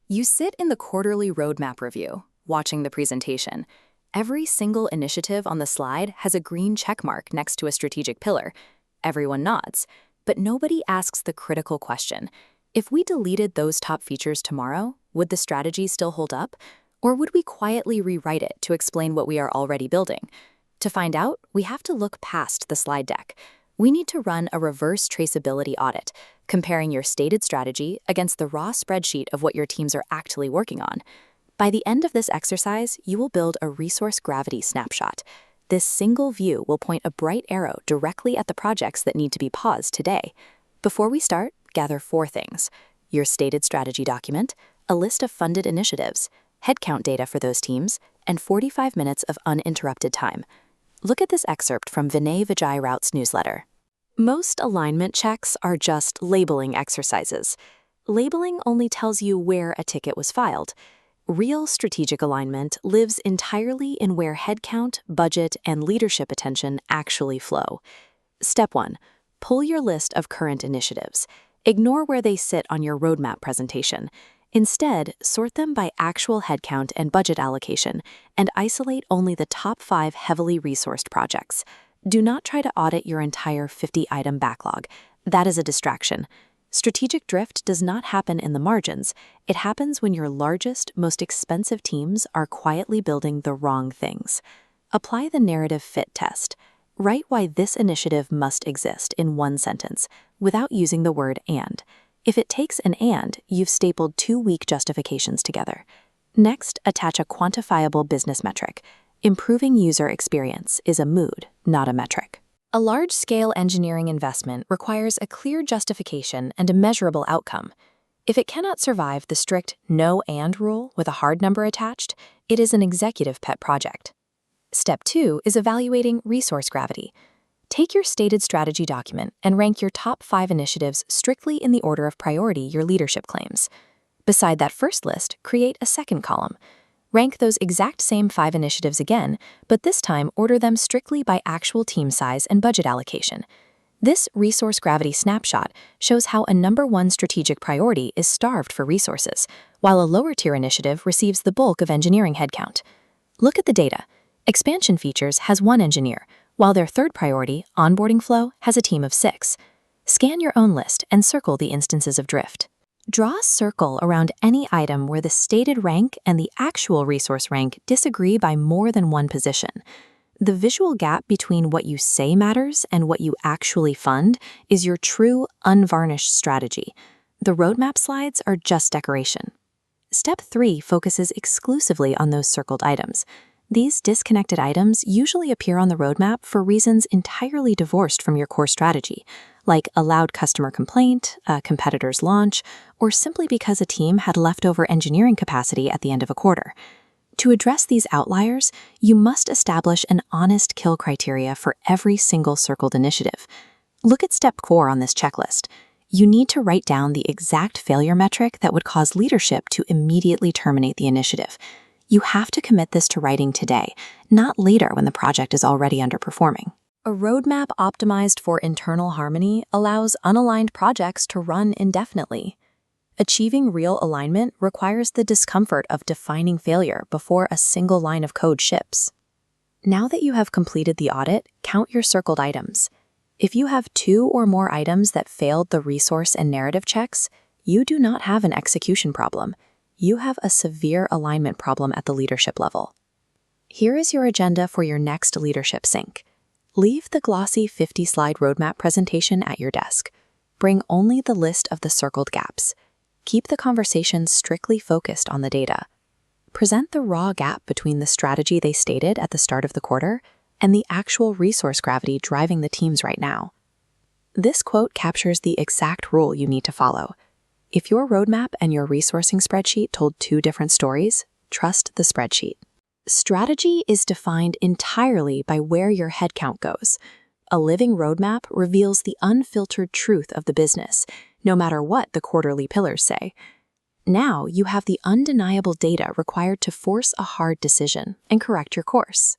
You sit in the quarterly roadmap review, watching the presentation. Every single initiative on the slide has a green check mark next to a strategic pillar. Everyone nods, but nobody asks the critical question. If we deleted those top features tomorrow, would the strategy still hold up? Or would we quietly rewrite it to explain what we are already building? To find out, we have to look past the slide deck. We need to run a reverse traceability audit, comparing your stated strategy against the raw spreadsheet of what your teams are actually working on. By the end of this exercise, you will build a resource gravity snapshot. This single view will point a bright arrow directly at the projects that need to be paused today. Before we start, gather 4 things: your stated strategy document, a list of funded initiatives, headcount data for those teams, and 45 minutes of uninterrupted time. Look at this excerpt from Vinay Vijay Raut's newsletter. Most alignment checks are just labeling exercises. Labeling only tells you where a ticket was filed. Real strategic alignment lives entirely in where headcount, budget, and leadership attention actually flow. Step 1. Pull your list of current initiatives. Ignore where they sit on your roadmap presentation. Instead, sort them by actual headcount and budget allocation, and isolate only the top 5 heavily resourced projects. Do not try to audit your entire 50-item backlog. That is a distraction. Strategic drift does not happen in the margins. It happens when your largest, most expensive teams are quietly building the wrong things. Apply the narrative fit test. Write why this initiative must exist in 1 sentence, without using the word and. If it takes an and, you've stapled 2 weak justifications together. Next, attach a quantifiable business metric. Improving user experience is a mood, not a metric. A large-scale engineering investment requires a clear justification and a measurable outcome. If it cannot survive the strict no and rule with a hard number attached, it is an executive pet project. Step 2 is evaluating resource gravity. Take your stated strategy document and rank your top 5 initiatives strictly in the order of priority your leadership claims. Beside that first list, create a second column. Rank those exact same 5 initiatives again, but this time order them strictly by actual team size and budget allocation. This resource gravity snapshot shows how a number 1 strategic priority is starved for resources, while a lower-tier initiative receives the bulk of engineering headcount. Look at the data. Expansion features has 1 engineer, while their third priority, onboarding flow, has a team of 6. Scan your own list and circle the instances of drift. Draw a circle around any item where the stated rank and the actual resource rank disagree by more than 1 position. The visual gap between what you say matters and what you actually fund is your true, unvarnished strategy. The roadmap slides are just decoration. Step 3 focuses exclusively on those circled items. These disconnected items usually appear on the roadmap for reasons entirely divorced from your core strategy, like a loud customer complaint, a competitor's launch, or simply because a team had leftover engineering capacity at the end of a quarter. To address these outliers, you must establish an honest kill criteria for every single circled initiative. Look at step 4 on this checklist. You need to write down the exact failure metric that would cause leadership to immediately terminate the initiative. You have to commit this to writing today, not later when the project is already underperforming. A roadmap optimized for internal harmony allows unaligned projects to run indefinitely. Achieving real alignment requires the discomfort of defining failure before a single line of code ships. Now that you have completed the audit, count your circled items. If you have 2 or more items that failed the resource and narrative checks, you do not have an execution problem. You have a severe alignment problem at the leadership level. Here is your agenda for your next leadership sync. Leave the glossy 50-slide roadmap presentation at your desk. Bring only the list of the circled gaps. Keep the conversation strictly focused on the data. Present the raw gap between the strategy they stated at the start of the quarter and the actual resource gravity driving the teams right now. This quote captures the exact rule you need to follow. If your roadmap and your resourcing spreadsheet told 2 different stories, trust the spreadsheet. Strategy is defined entirely by where your headcount goes. A living roadmap reveals the unfiltered truth of the business, no matter what the quarterly pillars say. Now you have the undeniable data required to force a hard decision and correct your course.